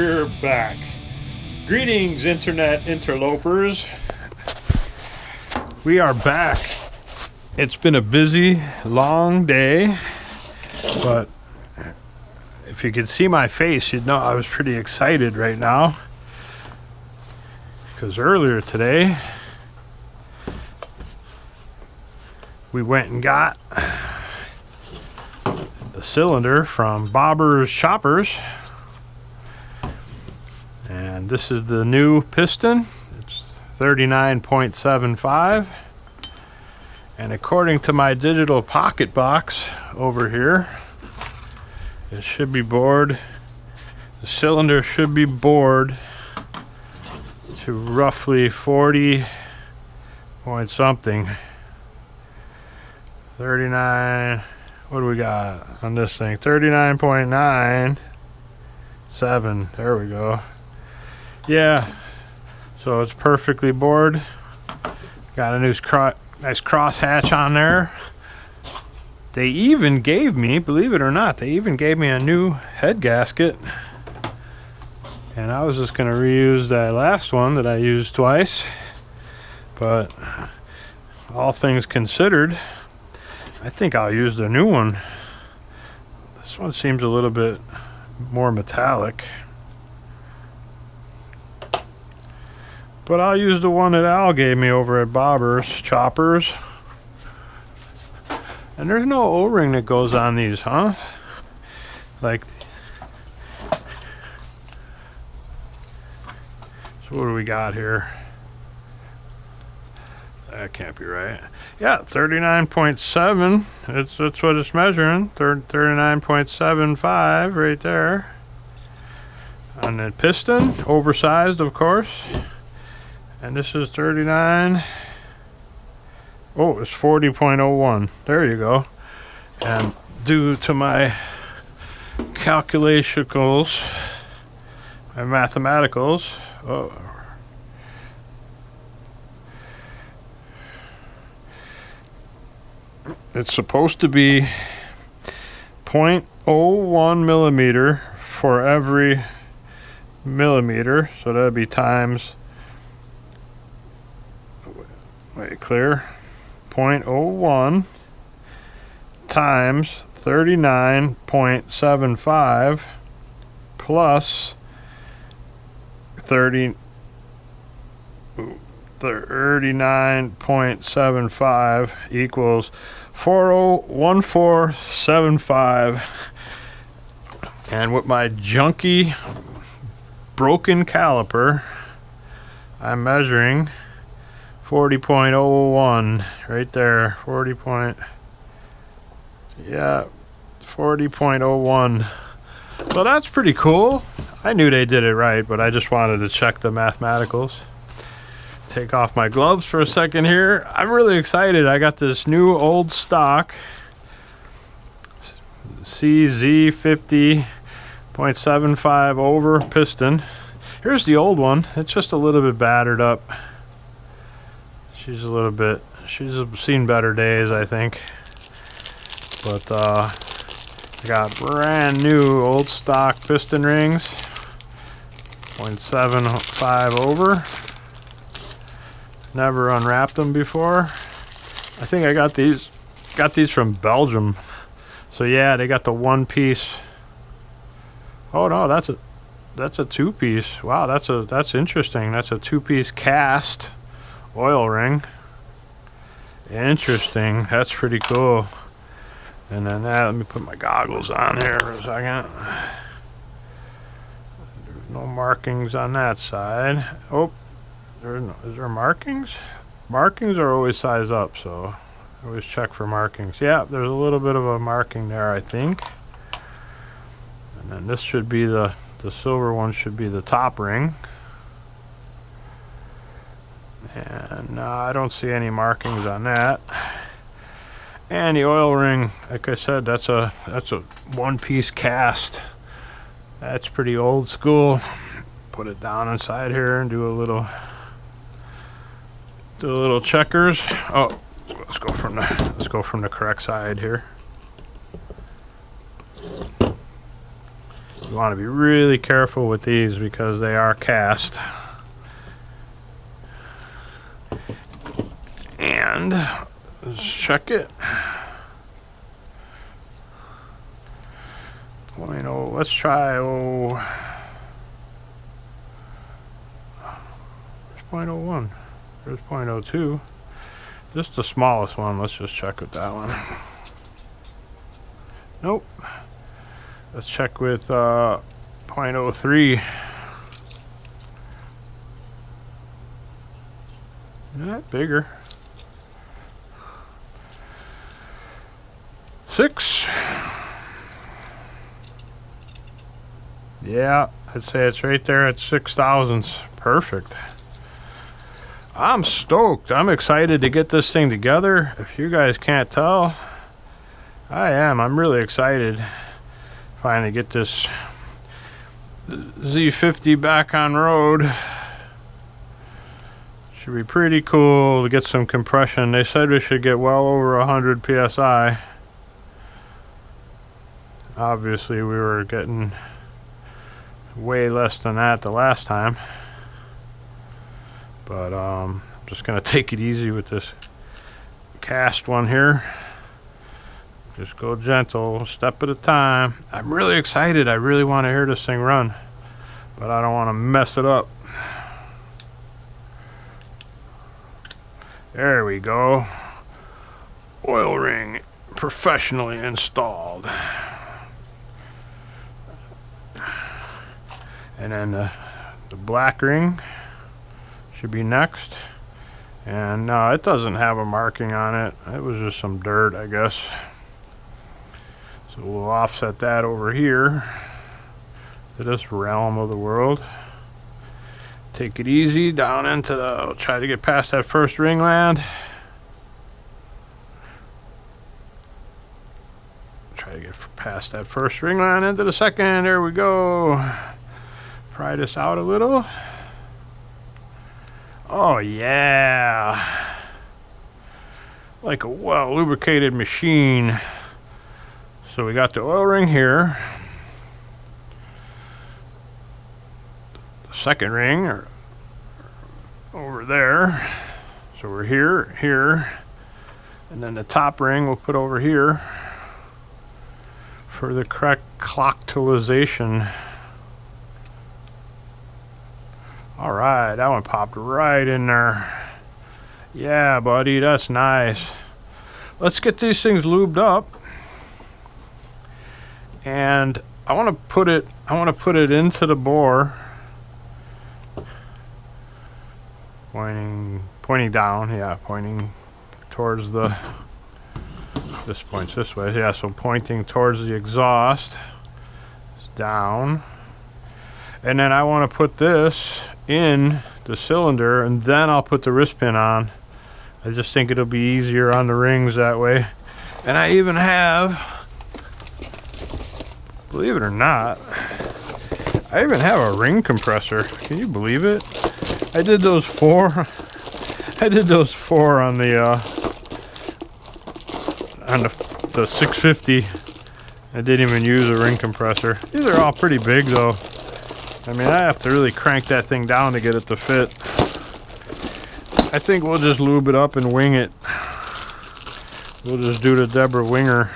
we're back. Greetings, internet interlopers. We are back. It's been a busy, long day, but if you could see my face, you'd know I was pretty excited right now. Because earlier today, we went and got the cylinder from Bobber's Choppers. And this is the new piston. It's 39.75. And according to my digital pocket box over here, it should be bored. The cylinder should be bored to roughly 40 point something. 39. What do we got on this thing? 39.97. There we go. Yeah, so it's perfectly bored. Got a nice cross hatch on there. They even gave me, believe it or not, they even gave me a new head gasket. And I was just going to reuse that last one that I used twice. But all things considered, I think I'll use the new one. This one seems a little bit more metallic. But I'll use the one that Al gave me over at Bobber's Choppers. And there's no O-ring that goes on these, huh? Like, so what do we got here? That can't be right. Yeah, 39.7. That's what it's measuring. 39.75 right there. On the piston, oversized, of course. And this is 39. Oh, it's 40.01. There you go. And due to my calculationals, my mathematicals, oh, it's supposed to be 0.01 millimeter for every millimeter. So that'd be times, wait, clear, 0.01 times 39.75 plus 39.75 equals 401475. And with my junky broken caliper, I'm measuring 40.01 right there. 40.01. So that's pretty cool. I knew they did it right, but I just wanted to check the mathematicals. Take off my gloves for a second here. I'm really excited. I got this new old stock Z50.75 over piston. Here's the old one. It's just a little bit battered up. She's seen better days, I think. But I got brand new old stock piston rings, 0.75 over. Never unwrapped them before. I think I got these from Belgium. So yeah, they got the one piece. Oh no, that's a two piece. Wow, that's interesting. That's a two-piece cast oil ring. Interesting. That's pretty cool. And then let me put my goggles on here for a second. There's no markings on that side. Oh, is there markings? Markings are always size up, so always check for markings. Yeah, there's a little bit of a marking there, I think. And then this should be the silver one should be the top ring. And I don't see any markings on that. And the oil ring, like I said, that's a one-piece cast. That's pretty old school. Put it down inside here and do a little checkers. Oh, let's go from the correct side here. You want to be really careful with these because they are cast. And let's check it. 0.0, let's try, there's 0.01, there's 0.02. Just the smallest one, let's just check with that one. Nope. Let's check with 0.03. Not bigger. 6. Yeah, I'd say it's right there at 6 thousandths. Perfect. I'm stoked. I'm excited to get this thing together. If you guys can't tell, I am. I'm really excited. Finally get this Z50 back on road. Should be pretty cool to get some compression. They said we should get well over 100 psi. Obviously we were getting way less than that the last time, but I'm just gonna take it easy with this cast one here. Just go gentle, step at a time. I'm really excited. I really want to hear this thing run, but I don't want to mess it up. There we go. Oil ring professionally installed. And then the black ring should be next. And no, it doesn't have a marking on it. It was just some dirt, I guess. So we'll offset that over here to this realm of the world. Take it easy down into the, try to get past that first ringland. Try to get past that first ringland into the second. There we go. Pry this out a little. Oh yeah, like a well lubricated machine. So we got the oil ring here, the second ring or over there. So we're here, and then the top ring we'll put over here for the correct cloctalization. All right, that one popped right in there. Yeah, buddy, that's nice. Let's get these things lubed up. And I want to put it into the bore. Pointing down, yeah, pointing towards the, this points this way. Yeah, so pointing towards the exhaust. It's down. And then I want to put this in the cylinder, and then I'll put the wrist pin on. I just think it'll be easier on the rings that way. And I even have, believe it or not, I even have a ring compressor. Can you believe it? I did those four on the 650. I didn't even use a ring compressor. These are all pretty big though. I mean, I have to really crank that thing down to get it to fit. I think we'll just lube it up and wing it. We'll just do the Deborah Winger.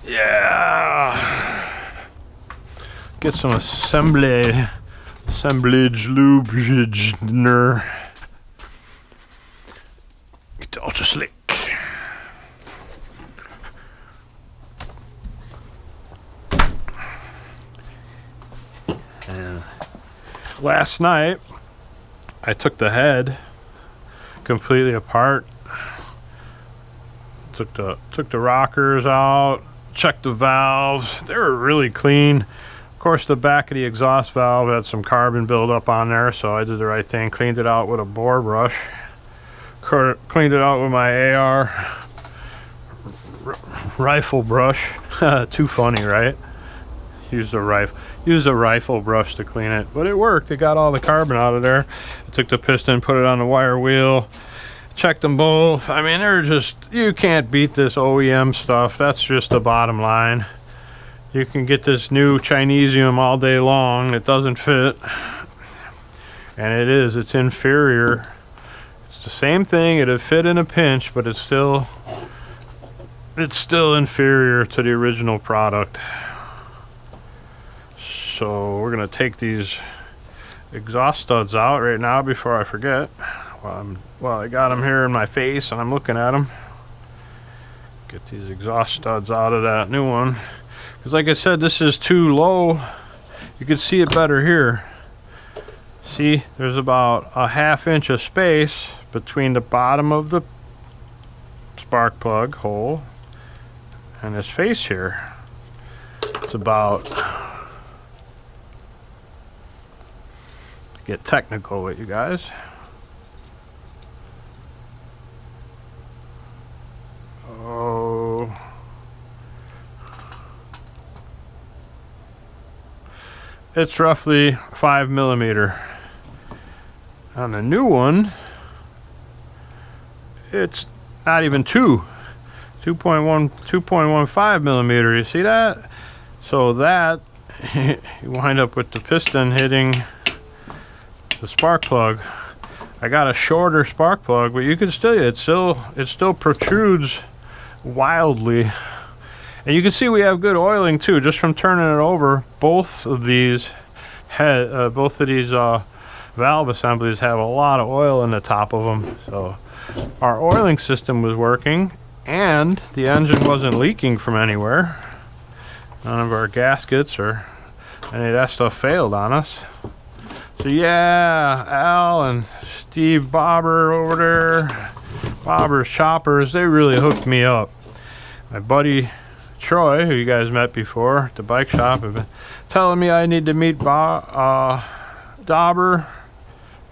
Yeah. Get some assemblage lubricant. Get the Ultra Slick. And last night I took the head completely apart. Took the rockers out, checked the valves. They were really clean. Of course, the back of the exhaust valve had some carbon buildup on there, so I did the right thing. Cleaned it out with a bore brush. Cleaned it out with my AR rifle brush. Too funny, right? Used a rifle brush to clean it, but it worked. It got all the carbon out of there. I took the piston, put it on the wire wheel, Checked them both. I mean, they're just, you can't beat this OEM stuff. That's just the bottom line. You can get this new Chinesium all day long. It doesn't fit. And it's inferior. It's the same thing. It'd fit in a pinch, but it's still inferior to the original product. So we're gonna take these exhaust studs out right now before I forget. Well, I got them here in my face and I'm looking at them. Get these exhaust studs out of that new one. Because like I said, this is too low. You can see it better here. See, there's about a ½ inch of space between the bottom of the spark plug hole and this face here. It's about, to get technical with you guys, it's roughly 5 millimeter. On the new one, it's not even 2.15 millimeter. You see that? So that you wind up with the piston hitting the spark plug. I got a shorter spark plug, but you can still, it still protrudes wildly. And you can see we have good oiling too, just from turning it over. Both of these valve assemblies have a lot of oil in the top of them. So our oiling system was working, and the engine wasn't leaking from anywhere. None of our gaskets or any of that stuff failed on us. So yeah, Al and Steve Bobber over there, Bobber's Choppers, they really hooked me up. My buddy Troy, who you guys met before at the bike shop, have been telling me I need to meet Dauber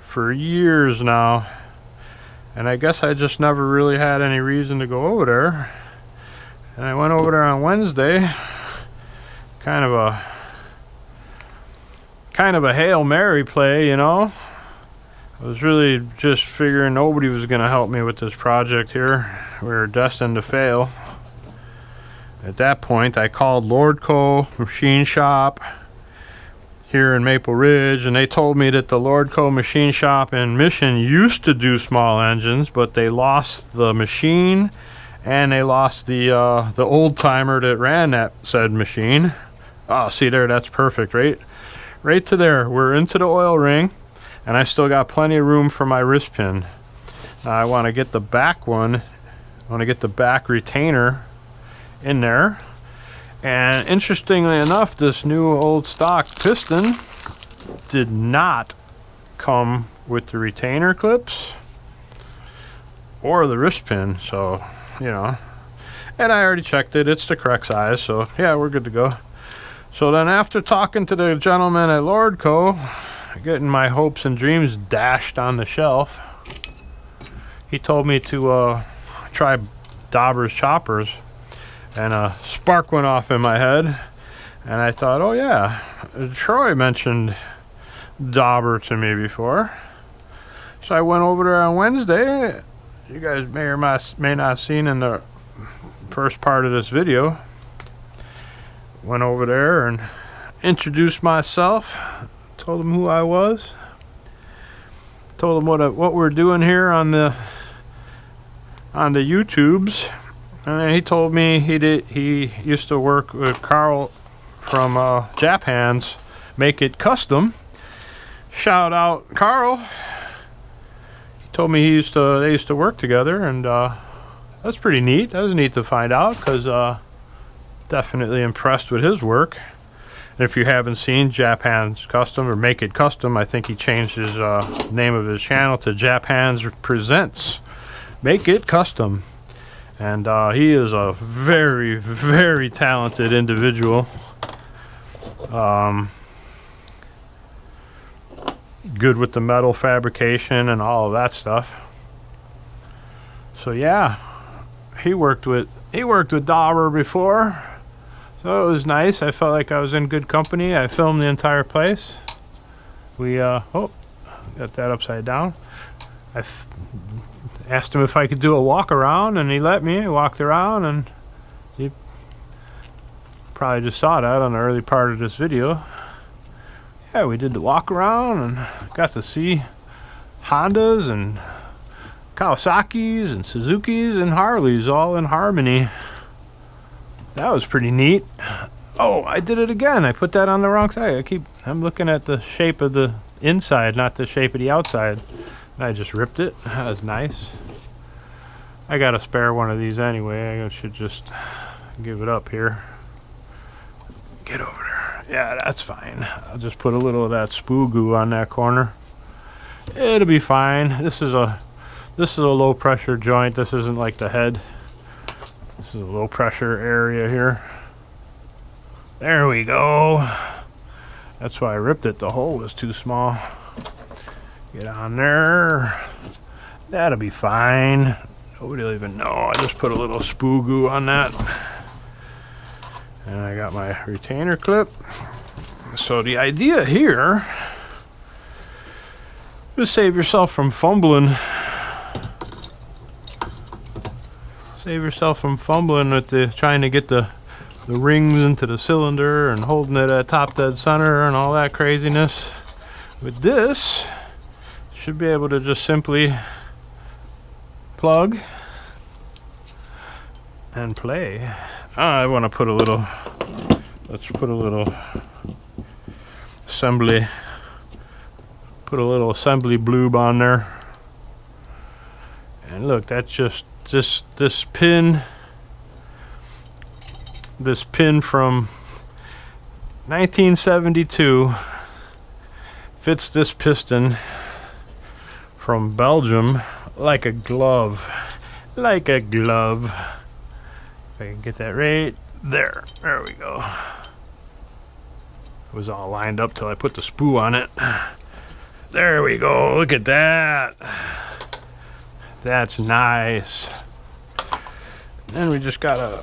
for years now, and I guess I just never really had any reason to go over there. And I went over there on Wednesday, kind of a Hail Mary play, you know. I was really just figuring nobody was going to help me with this project here. We were destined to fail. At that point, I called Lordco Machine Shop here in Maple Ridge, and they told me that the Lordco Machine Shop in Mission used to do small engines, but they lost the machine and they lost the old timer that ran that said machine. Oh, see there, that's perfect, right to there. We're into the oil ring, and I still got plenty of room for my wrist pin. Now I want to get the back one. I want to get the back retainer in there. And interestingly enough, this new old stock piston did not come with the retainer clips or the wrist pin, so you know, and I already checked it, it's the correct size, so yeah, we're good to go. So then after talking to the gentleman at Lordco, getting my hopes and dreams dashed on the shelf, he told me to try Dauber's Choppers. And a spark went off in my head, and I thought, oh yeah, Troy mentioned Dauber to me before. So I went over there on Wednesday. You guys may or may not have seen in the first part of this video. Went over there and introduced myself, told him who I was, told him what we're doing here on the YouTubes. And then he told me he used to work with Carl from Japan's Make It Custom. Shout out Carl. He told me they used to work together, and that's pretty neat. That was neat to find out, because definitely impressed with his work. And if you haven't seen Japan's Custom or Make It Custom, I think he changed his name of his channel to Japan's Presents Make It Custom. And he is a very, very talented individual. Good with the metal fabrication and all of that stuff. So yeah, he worked with Dauber before, so it was nice. I felt like I was in good company. I filmed the entire place. We got that upside down. asked him if I could do a walk around, and he let me. I walked around, and you probably just saw that on the early part of this video. Yeah, we did the walk around and got to see Hondas and Kawasaki's and Suzuki's and Harleys all in harmony. That was pretty neat. Oh, I did it again. I put that on the wrong side. I'm looking at the shape of the inside, not the shape of the outside. And I just ripped it. That was nice. I got a spare one of these anyway. I should just give it up here. Get over there. Yeah, that's fine. I'll just put a little of that spoo goo on that corner. It'll be fine. This is a low pressure joint. This isn't like the head. This is a low pressure area here. There we go. That's why I ripped it. The hole was too small. Get on there. That'll be fine. Nobody will even know. I just put a little spoo goo on that. And I got my retainer clip. So the idea here is save yourself from fumbling. Save yourself from fumbling with trying to get the rings into the cylinder and holding it at top dead center and all that craziness. With this, you should be able to just simply plug and play. I want to put a little, let's put a little assembly, put a little assembly bloob on there. And look, that's just this pin from 1972 fits this piston from Belgium like a glove. Like a glove. If I can get that right there. There we go. It was all lined up till I put the spoo on it. There we go. Look at that. That's nice. Then we just gotta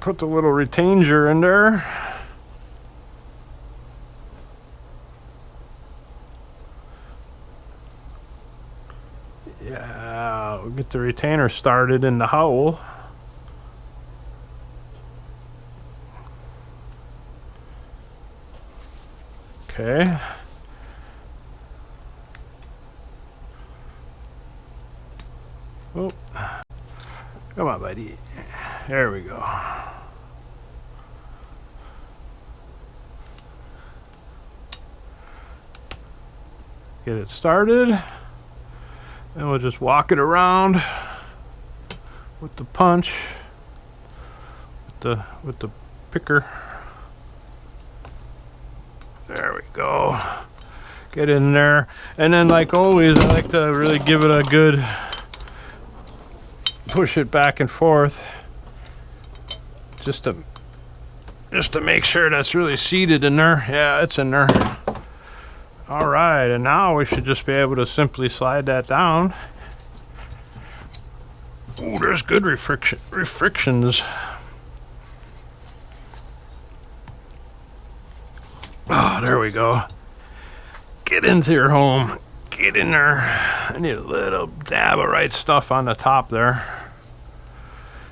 put the little retainer in there. Yeah, we'll get the retainer started in the hole. Okay. Oh, come on, buddy. There we go. Get it started. Then we'll just walk it around with the punch, with the picker. There we go. Get in there, and then like always, I like to really give it a good push it back and forth, just to make sure that's really seated in there. Yeah, it's in there. All right, and now we should just be able to simply slide that down. Oh, there's good refrictions. Oh, there we go. Get into your home. Get in there. I need a little dab of right stuff on the top there.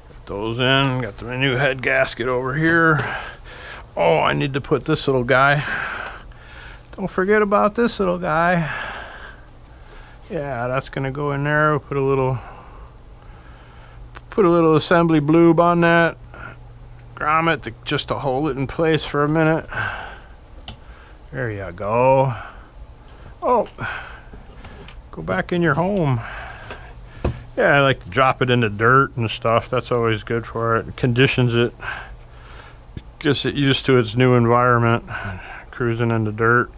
Get those in. Got the new head gasket over here. Oh, I need to put this little guy. Don't forget about this little guy. Yeah, that's gonna go in there. We'll put a little assembly bloob on that. Grommet just to hold it in place for a minute. There you go. Oh, go back in your home. Yeah, I like to drop it in the dirt and stuff. That's always good for it. It conditions it. Gets it used to its new environment. Cruising in the dirt.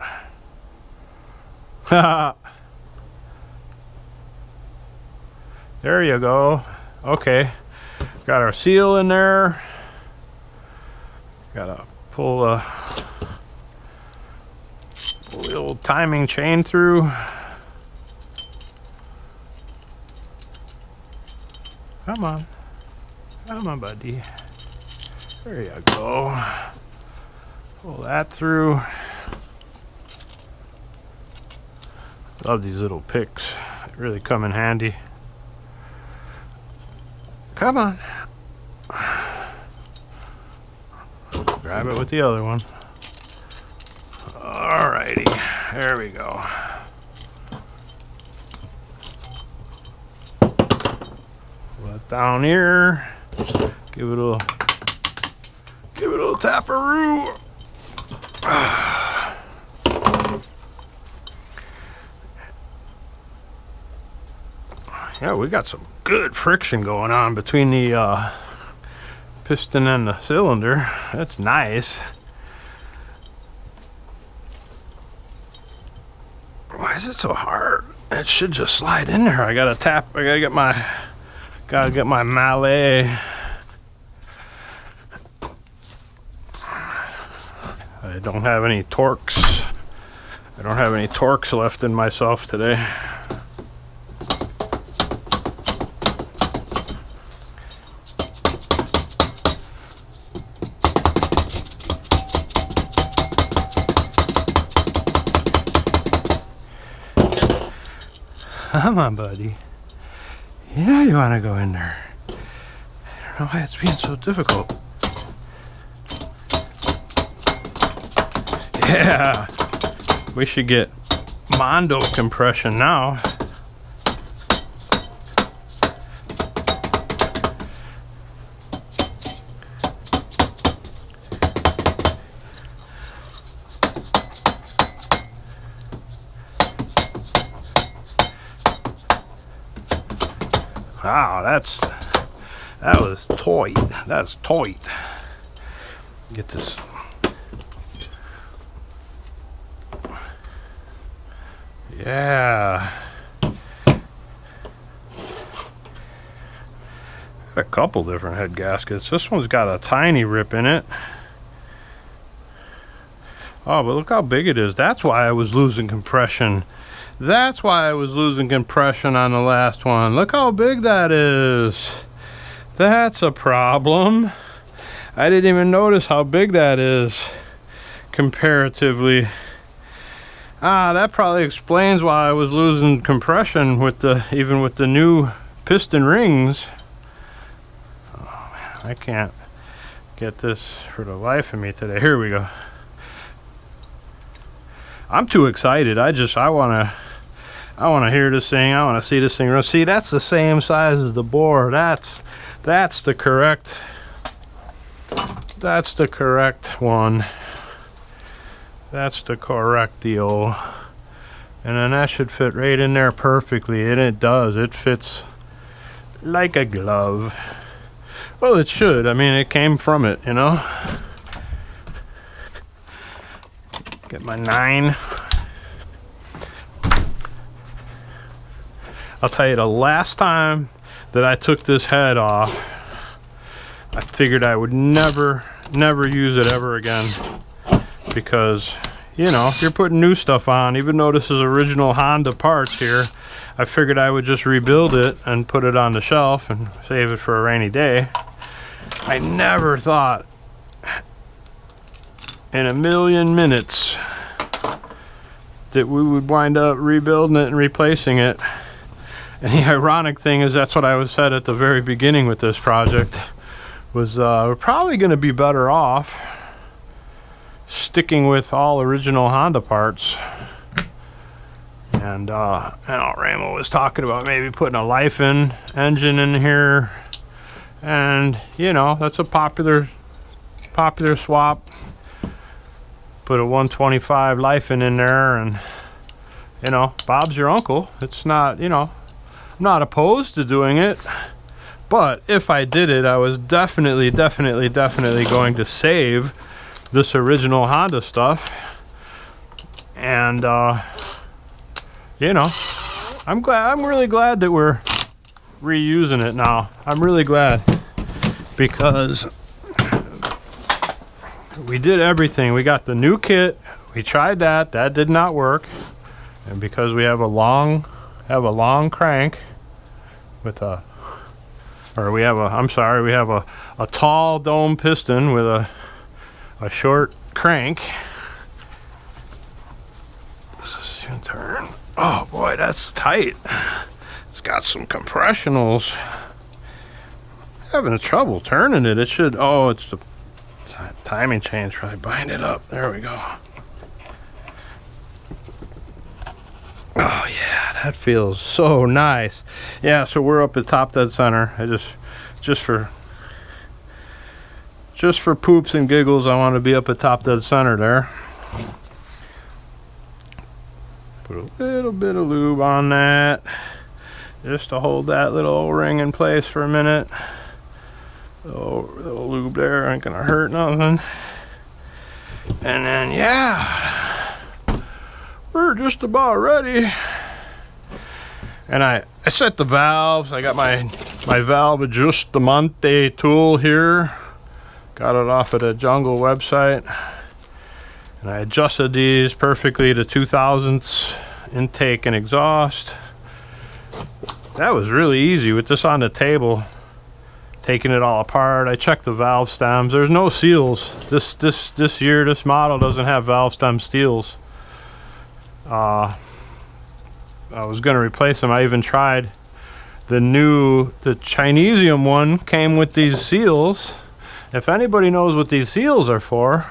There you go. Okay. Got our seal in there. Gotta pull the old timing chain through. Come on. Come on, buddy. There you go. Pull that through. Love these little picks. really come in handy. Come on. Grab it with the other one. Alrighty, there we go. Let down here. Give it a little taparoo. Yeah, we got some good friction going on between the piston and the cylinder. That's nice. Why is it so hard? It should just slide in there. I gotta get my mallet. I don't have any torques. I don't have any torques left in myself today. Come on, buddy. You know you want to go in there. I don't know why it's being so difficult. Yeah, we should get Mondo compression now. Wow, that was tight. That's tight. Get this. Yeah. Got a couple different head gaskets. This one's got a tiny rip in it. Oh, but look how big it is. That's why I was losing compression. That's why I was losing compression on the last one. Look how big that is. That's a problem. I didn't even notice how big that is comparatively. That probably explains why I was losing compression with even with the new piston rings. Oh man, I can't get this for the life of me today. Here we go. I'm too excited. I want to hear this thing. I want to see this thing run. See, that's the same size as the bore. That's the correct. That's the correct one. That's the correct deal. And then that should fit right in there perfectly. And it does. It fits like a glove. Well, it should. I mean, it came from it, you know. Get my 9. I'll tell you, the last time that I took this head off, I figured I would never use it ever again, because, you know, if you're putting new stuff on, even though this is original Honda parts here, I figured I would just rebuild it and put it on the shelf and save it for a rainy day. I never thought in a million minutes that we would wind up rebuilding it and replacing it. And the ironic thing is, that's what I was said at the very beginning with this project, was we're probably going to be better off sticking with all original Honda parts. And I know Ramo was talking about maybe putting a Life-In engine in here, and you know, that's a popular swap. Put a 125 Life-In in there, and you know, Bob's your uncle. It's not, you know, I'm not opposed to doing it, but if I did it, I was definitely going to save this original Honda stuff. And you know, I'm really glad that we're reusing it now. I'm really glad, because we did everything. We got the new kit, we tried that did not work, and because we have a long crank with a, or we have a, I'm sorry, we have a tall dome piston with a short crank. This is gonna turn. Oh boy, that's tight. It's got some compressionals. Having trouble turning it. It should, oh, it's the timing chain. Probably bind it up. There we go. Oh yeah, that feels so nice. Yeah, so we're up at top dead center. I just for poops and giggles, I want to be up at top dead center there. Put a little bit of lube on that, just to hold that little O-ring in place for a minute. Little lube there ain't gonna hurt nothing. And then yeah, we're just about ready. And I set the valves. I got my valve adjustamente tool here. Got it off of the Jungle website. And I adjusted these perfectly to 2000ths intake and exhaust. That was really easy with this on the table. Taking it all apart. I checked the valve stems. There's no seals. This year, this model doesn't have valve stem seals. I was gonna replace them. I even tried the Chinesium one came with these seals. If anybody knows what these seals are for,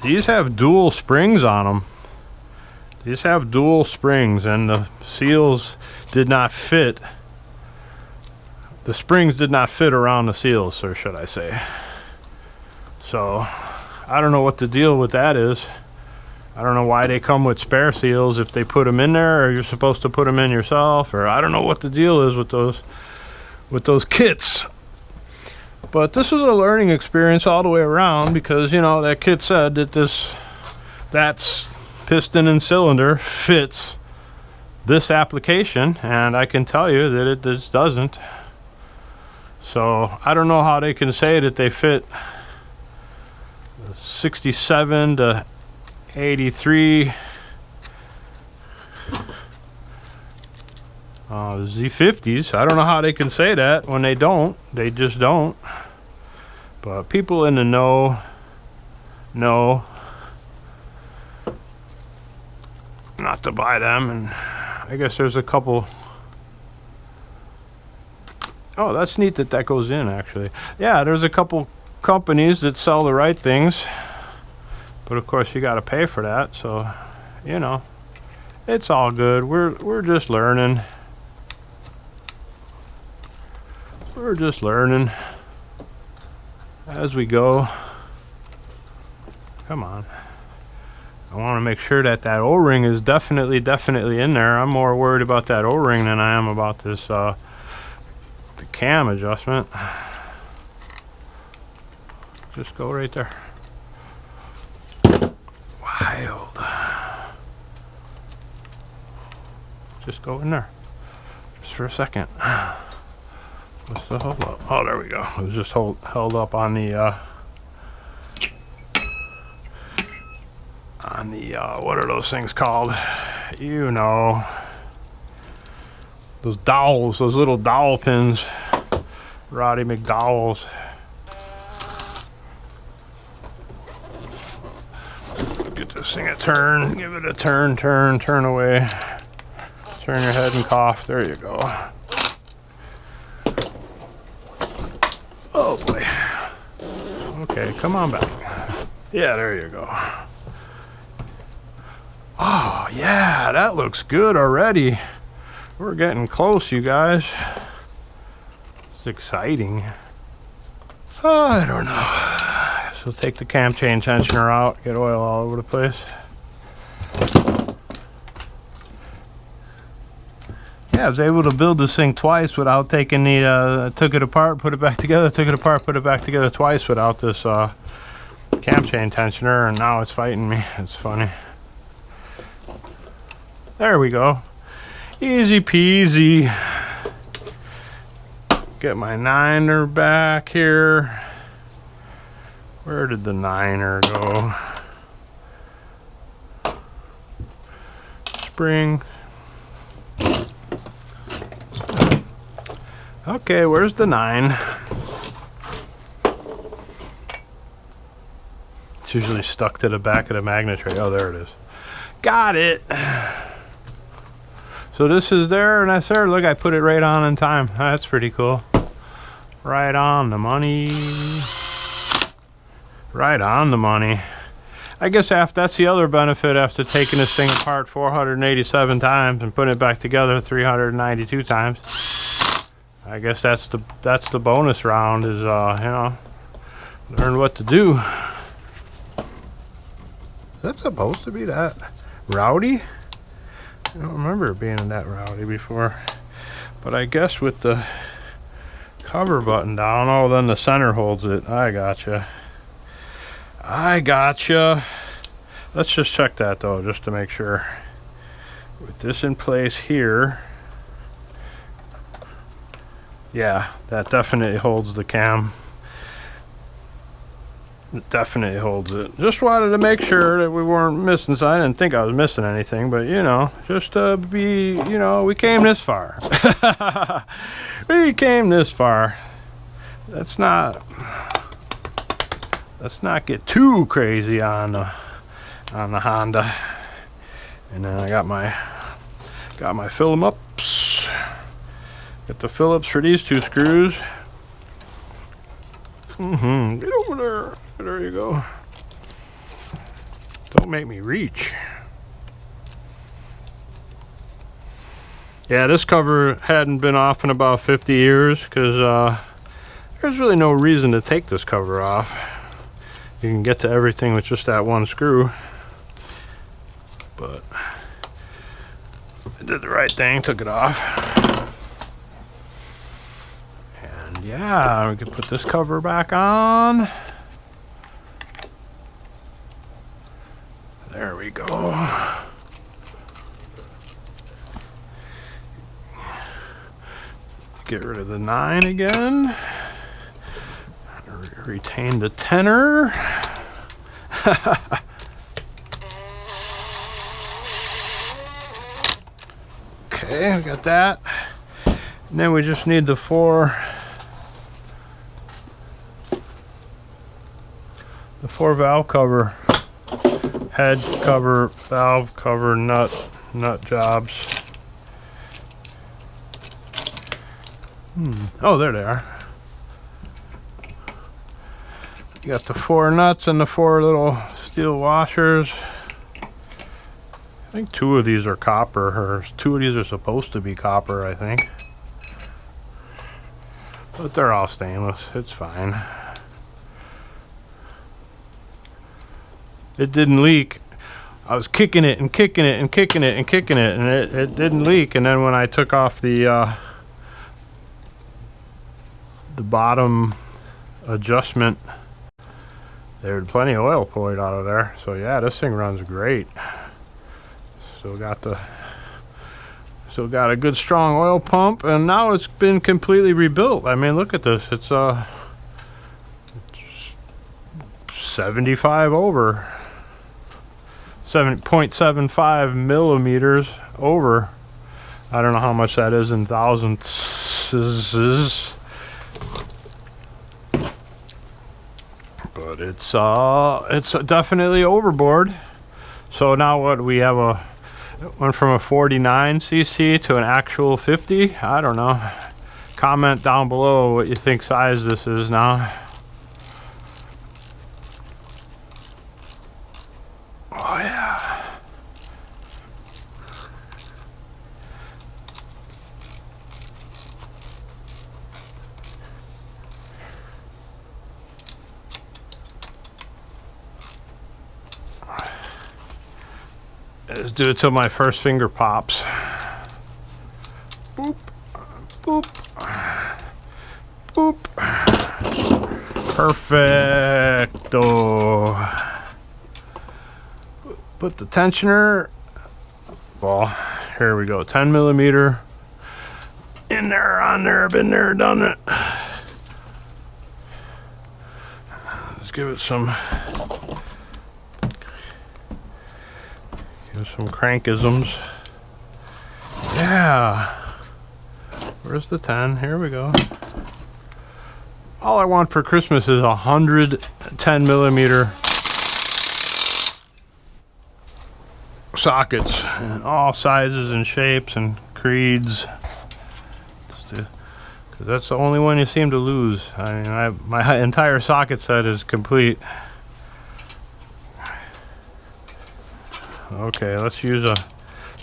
these have dual springs on them. These have dual springs, and the seals did not fit. The springs did not fit around the seals, or should I say. So I don't know what the deal with that is. I don't know why they come with spare seals if they put them in there, or you're supposed to put them in yourself, or I don't know what the deal is with those kits. But this was a learning experience all the way around, because you know that kit said that that's piston and cylinder fits this application, and I can tell you that it just doesn't. So I don't know how they can say that they fit 67 to 83 Z50s. I don't know how they can say that when they don't. They just don't. But people in the know not to buy them. And I guess there's a couple. Oh, that's neat that goes in, actually. Yeah, there's a couple companies that sell the right things, but of course you got to pay for that. So you know, it's all good. We're just learning. We're just learning as we go. Come on. I want to make sure that O-ring is definitely in there. I'm more worried about that O-ring than I am about this the cam adjustment. Just go right there. Wild. Just go in there. Just for a second. What's the hold up? Oh, there we go. It was just held up on the what are those things called? You know, those dowels, those little dowel pins. Roddy McDowell's. Get this thing a turn. Give it a turn away. Turn your head and cough. There you go. Oh boy. Okay, come on back. Yeah, there you go. Oh yeah, that looks good already. We're getting close, you guys. It's exciting. Oh, I don't know. So take the cam chain tensioner out, get oil all over the place. Yeah, I was able to build this thing twice without taking took it apart, put it back together, took it apart, put it back together twice without this cam chain tensioner, and now it's fighting me. It's funny. There we go. Easy peasy. Get my niner back here. Where did the niner go? Spring. Okay, where's the 9? It's usually stuck to the back of the magnet tray. Oh, there it is. Got it. So this is there and that's there. Look, I put it right on in time. That's pretty cool. Right on the money. Right on the money. I guess that's the other benefit after taking this thing apart 487 times and putting it back together 392 times. I guess that's the bonus round is you know, learn what to do. Is that supposed to be that rowdy? I don't remember it being that rowdy before. But I guess with the cover button down, oh, then the center holds it. I gotcha. I gotcha. Let's just check that though, just to make sure. With this in place here, yeah, that definitely holds the cam. It definitely holds it. Just wanted to make sure that we weren't missing. So I didn't think I was missing anything, but you know, just to be, you know, we came this far. We came this far. Let's not get too crazy on the Honda. And then I got my Phillips. Got the Phillips for these two screws. Get over there. There you go. Don't make me reach. Yeah, this cover hadn't been off in about 50 years because there's really no reason to take this cover off. You can get to everything with just that one screw. But I did the right thing, took it off. And yeah, we can put this cover back on. There we go. Get rid of the 9 again. Retain the tenor. Okay, we got that. And then we just need the 4 valve cover, head cover, valve cover, nut jobs. Oh, there they are. You got the 4 nuts and the 4 little steel washers. I think 2 of these are copper, or 2 of these are supposed to be copper, I think. But they're all stainless, it's fine. It didn't leak. I was kicking it and kicking it and kicking it and kicking it, and it didn't leak. And then when I took off the bottom adjustment, there's plenty of oil poured out of there. So yeah, this thing runs great. Still got a good strong oil pump, and now it's been completely rebuilt. I mean, look at this. It's 75 over. 7.75 millimeters over. I don't know how much that is in thousandths, but it's definitely overboard. So now what, we have went from a 49 cc to an actual 50. I don't know. Comment down below what you think size this is now. Oh yeah. Let's do it till my first finger pops. Boop, boop, boop. Perfecto. Put the tensioner ball. Here we go. 10 millimeter in there, on there. Been there, done it. Let's give it some. Some crankisms. Yeah. Where's the 10? Here we go. All I want for Christmas is 110 millimeter sockets in all sizes and shapes and creeds. Because that's the only one you seem to lose. I mean, my entire socket set is complete. Okay, let's use a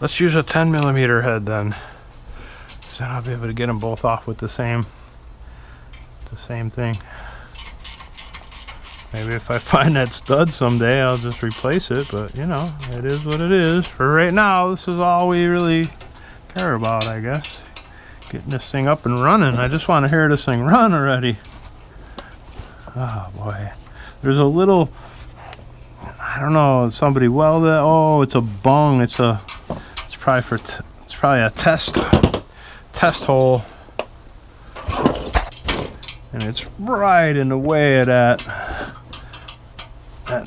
10mm head then. Then I'll be able to get them both off with the same thing. Maybe if I find that stud someday, I'll just replace it, but you know, it is what it is. For right now, this is all we really care about, I guess. Getting this thing up and running. I just want to hear this thing run already. Oh boy. There's a little, I don't know, somebody welded, oh, it's a bung. It's probably a test hole. And it's right in the way of that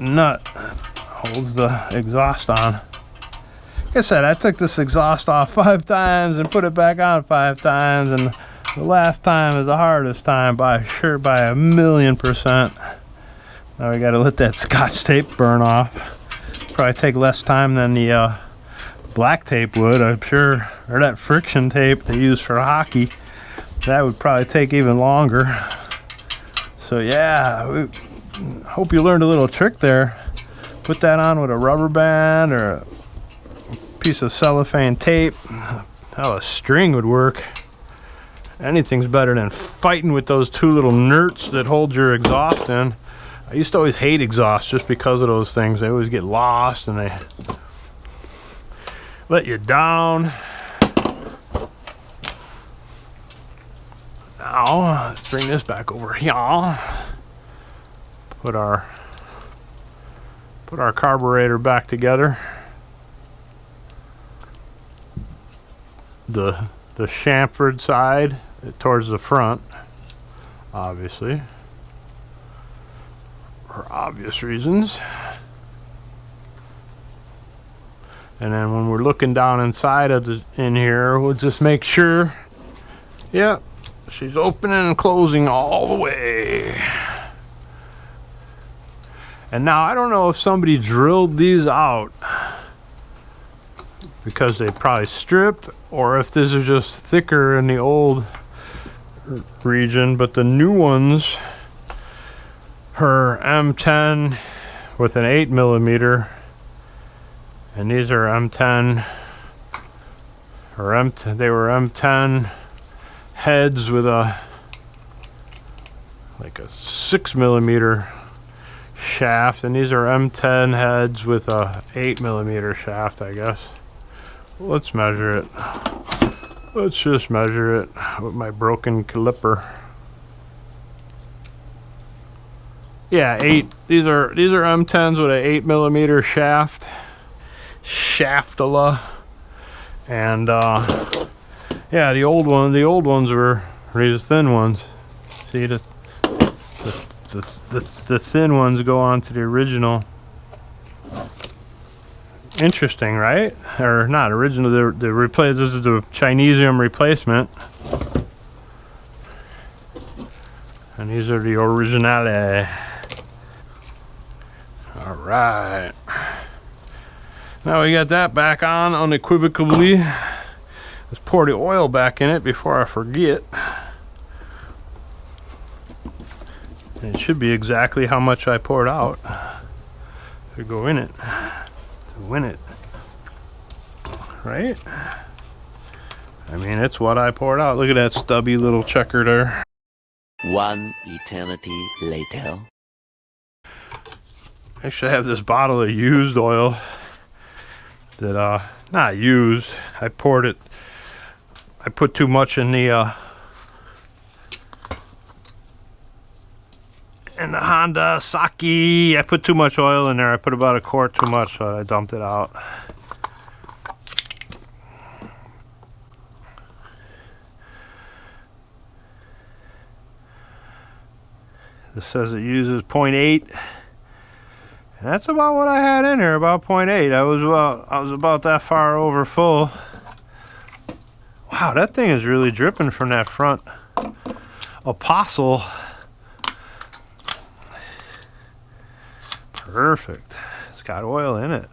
nut that holds the exhaust on. Like I said, I took this exhaust off 5 times and put it back on 5 times, and the last time is the hardest time by a 1,000,000%. Now we got to let that Scotch tape burn off. Probably take less time than the black tape would, I'm sure, or that friction tape they use for hockey. That would probably take even longer. So yeah, hope you learned a little trick there. Put that on with a rubber band or a piece of cellophane tape. Hell, a string would work. Anything's better than fighting with those 2 little nerts that hold your exhaust in. I used to always hate exhaust just because of those things. They always get lost and they let you down. Now, let's bring this back over here. Put our carburetor back together. The chamfered side towards the front, obviously, for obvious reasons. And then when we're looking down inside of in here, we'll just make sure, yep, she's opening and closing all the way. And now I don't know if somebody drilled these out because they probably stripped, or if this is just thicker in the old region, but the new ones, her M10 with an 8mm, and these are M10, or they were M10 heads with like a 6mm shaft, and these are M10 heads with a 8mm shaft, I guess. Let's measure it. Let's just measure it with my broken caliper. Yeah, 8. These are M10s with a 8mm shaftala, and yeah, the old ones were these thin ones. See, the thin ones go on to the original. Interesting, right? Or not original, the replace. This is the Chinesium replacement, and these are the originale. All right, now we got that back on unequivocally. Let's pour the oil back in it before I forget. And it should be exactly how much I poured out to go in it. Win it, right? I mean, it's what I poured out. Look at that stubby little checker there. 1 eternity later. Actually, I have this bottle of used oil that not used. I poured it. I put too much in the Honda Saki. I put too much oil in there. I put about a quart too much, so I dumped it out. This says it uses 0.8, and that's about what I had in there, about 0.8. I was about that far over full. Wow, that thing is really dripping from that front Apostle. Perfect. It's got oil in it.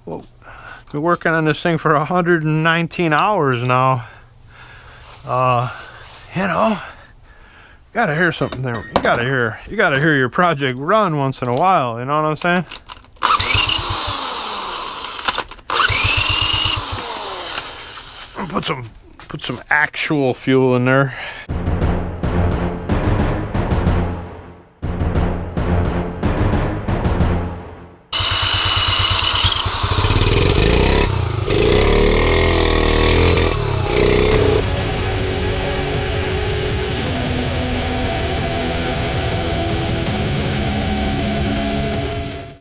Whoa. Been working on this thing for 119 hours now. You know, gotta hear something there. You gotta hear your project run once in a while. You know what I'm saying? Put some actual fuel in there.